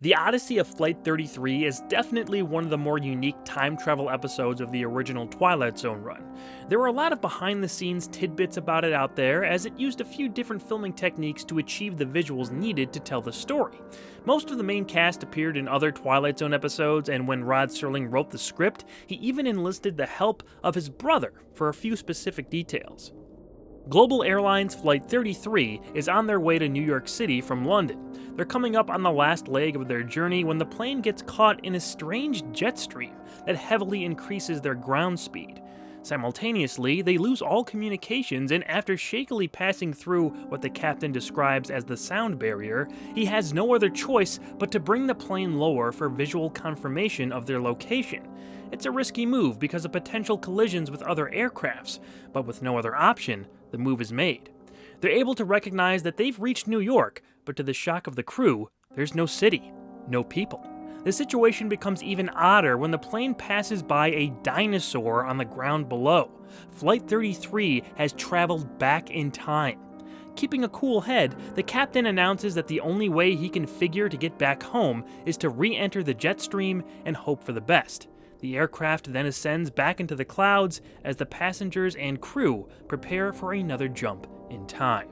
The Odyssey of Flight 33 is definitely one of the more unique time travel episodes of the original Twilight Zone run. There are a lot of behind the scenes tidbits about it out there, as it used a few different filming techniques to achieve the visuals needed to tell the story. Most of the main cast appeared in other Twilight Zone episodes, and when Rod Serling wrote the script, he even enlisted the help of his brother for a few specific details. Global Airlines Flight 33 is on their way to New York City from London. They're coming up on the last leg of their journey when the plane gets caught in a strange jet stream that heavily increases their ground speed. Simultaneously, they lose all communications, and after shakily passing through what the captain describes as the sound barrier, he has no other choice but to bring the plane lower for visual confirmation of their location. It's a risky move because of potential collisions with other aircrafts, but with no other option, the move is made. They're able to recognize that they've reached New York, but to the shock of the crew, there's no city, no people. The situation becomes even odder when the plane passes by a dinosaur on the ground below. Flight 33 has traveled back in time. Keeping a cool head, the captain announces that the only way he can figure to get back home is to re-enter the jet stream and hope for the best. The aircraft then ascends back into the clouds as the passengers and crew prepare for another jump in time.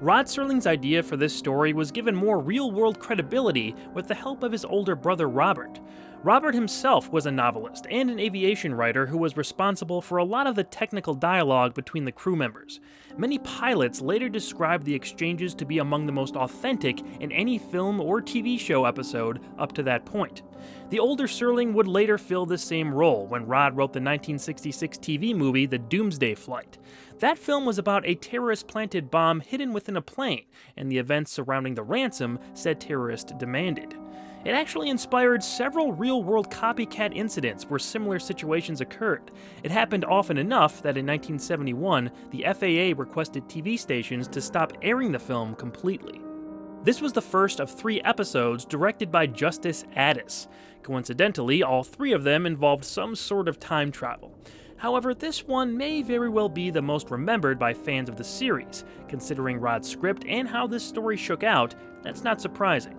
Rod Serling's idea for this story was given more real-world credibility with the help of his older brother Robert. Robert himself was a novelist and an aviation writer who was responsible for a lot of the technical dialogue between the crew members. Many pilots later described the exchanges to be among the most authentic in any film or TV show episode up to that point. The older Serling would later fill the same role when Rod wrote the 1966 TV movie The DOOMSDAY Flight. That film was about a terrorist-planted bomb hidden within a plane, and the events surrounding the ransom said terrorist demanded. It actually inspired several real-world copycat incidents where similar situations occurred. It happened often enough that in 1971, the FAA requested TV stations to stop airing the film completely. This was the first of 3 episodes directed by Justice Addis. Coincidentally, all 3 of them involved some sort of time travel. However, this one may very well be the most remembered by fans of the series. Considering Rod's script and how this story shook out, that's not surprising.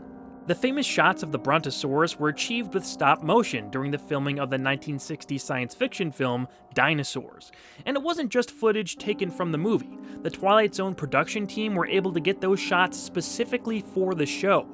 The famous shots of the Brontosaurus were achieved with stop motion during the filming of the 1960 science fiction film Dinosaurs. And it wasn't just footage taken from the movie. The Twilight Zone production team were able to get those shots specifically for the show.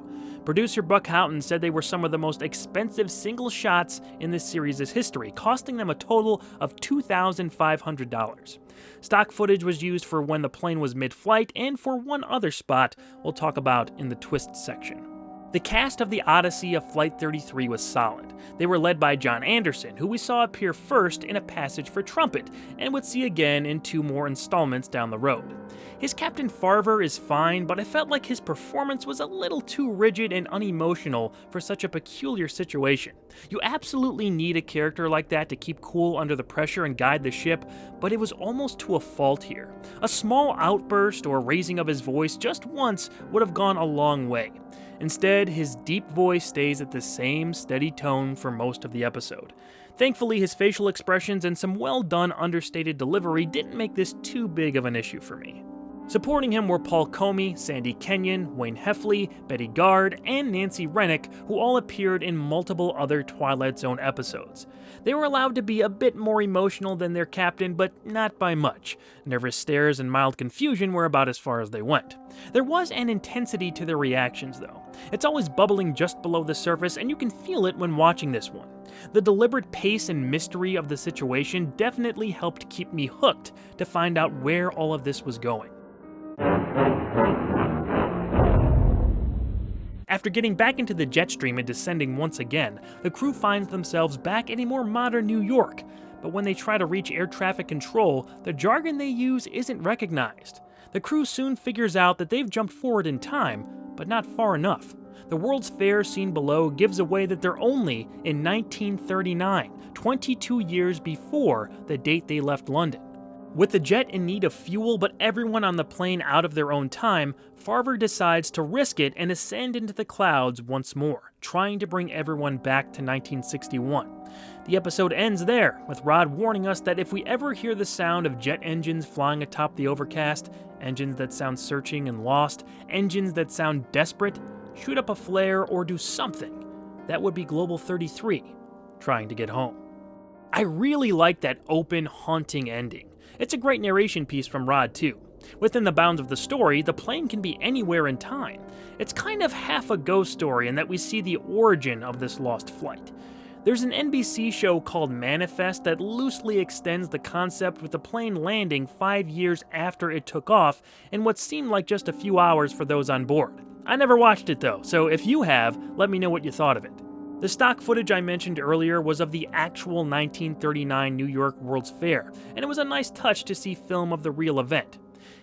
Producer Buck Houghton said they were some of the most expensive single shots in this series' history, costing them a total of $2,500. Stock footage was used for when the plane was mid-flight and for one other spot we'll talk about in the twist section. The cast of the Odyssey of Flight 33 was solid. They were led by John Anderson, who we saw appear first in A Passage for Trumpet, and would see again in 2 more installments down the road. His Captain Farver is fine, but I felt like his performance was a little too rigid and unemotional for such a peculiar situation. You absolutely need a character like that to keep cool under the pressure and guide the ship, but it was almost to a fault here. A small outburst or raising of his voice just once would have gone a long way. Instead, his deep voice stays at the same steady tone for most of the episode. Thankfully, his facial expressions and some well-done understated delivery didn't make this too big of an issue for me. Supporting him were Paul Comey, Sandy Kenyon, Wayne Heffley, Betty Gard, and Nancy Rennick, who all appeared in multiple other Twilight Zone episodes. They were allowed to be a bit more emotional than their captain, but not by much. Nervous stares and mild confusion were about as far as they went. There was an intensity to their reactions, though. It's always bubbling just below the surface, and you can feel it when watching this one. The deliberate pace and mystery of the situation definitely helped keep me hooked to find out where all of this was going. After getting back into the jet stream and descending once again, the crew finds themselves back in a more modern New York. But when they try to reach air traffic control, the jargon they use isn't recognized. The crew soon figures out that they've jumped forward in time, but not far enough. The World's Fair seen below gives away that they're only in 1939, 22 years before the date they left London. With the jet in need of fuel but everyone on the plane out of their own time, Farver decides to risk it and ascend into the clouds once more, trying to bring everyone back to 1961. The episode ends there, with Rod warning us that if we ever hear the sound of jet engines flying atop the overcast, engines that sound searching and lost, engines that sound desperate, shoot up a flare, or do something, that would be Global 33 trying to get home. I really like that open, haunting ending. It's a great narration piece from Rod, too. Within the bounds of the story, the plane can be anywhere in time. It's kind of half a ghost story in that we see the origin of this lost flight. There's an NBC show called Manifest that loosely extends the concept with the plane landing 5 years after it took off in what seemed like just a few hours for those on board. I never watched it though, so if you have, let me know what you thought of it. The stock footage I mentioned earlier was of the actual 1939 New York World's Fair, and it was a nice touch to see film of the real event.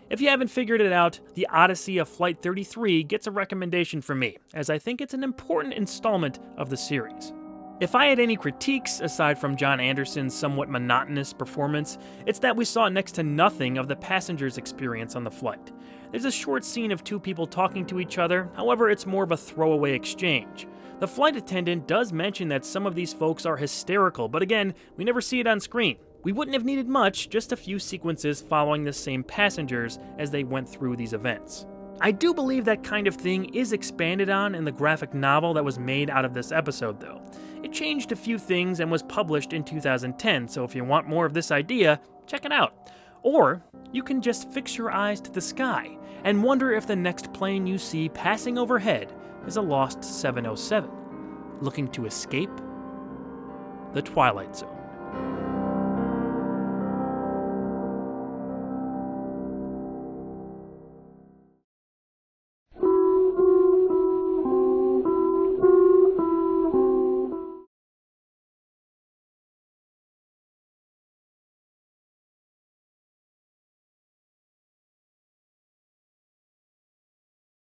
If you haven't figured it out, the Odyssey of Flight 33 gets a recommendation from me, as I think it's an important installment of the series. If I had any critiques, aside from John Anderson's somewhat monotonous performance, it's that we saw next to nothing of the passengers' experience on the flight. There's a short scene of two people talking to each other, however it's more of a throwaway exchange. The flight attendant does mention that some of these folks are hysterical, but again, we never see it on screen. We wouldn't have needed much, just a few sequences following the same passengers as they went through these events. I do believe that kind of thing is expanded on in the graphic novel that was made out of this episode though. It changed a few things and was published in 2010, so if you want more of this idea, check it out. Or you can just fix your eyes to the sky and wonder if the next plane you see passing overhead is a lost 707, looking to escape the Twilight Zone.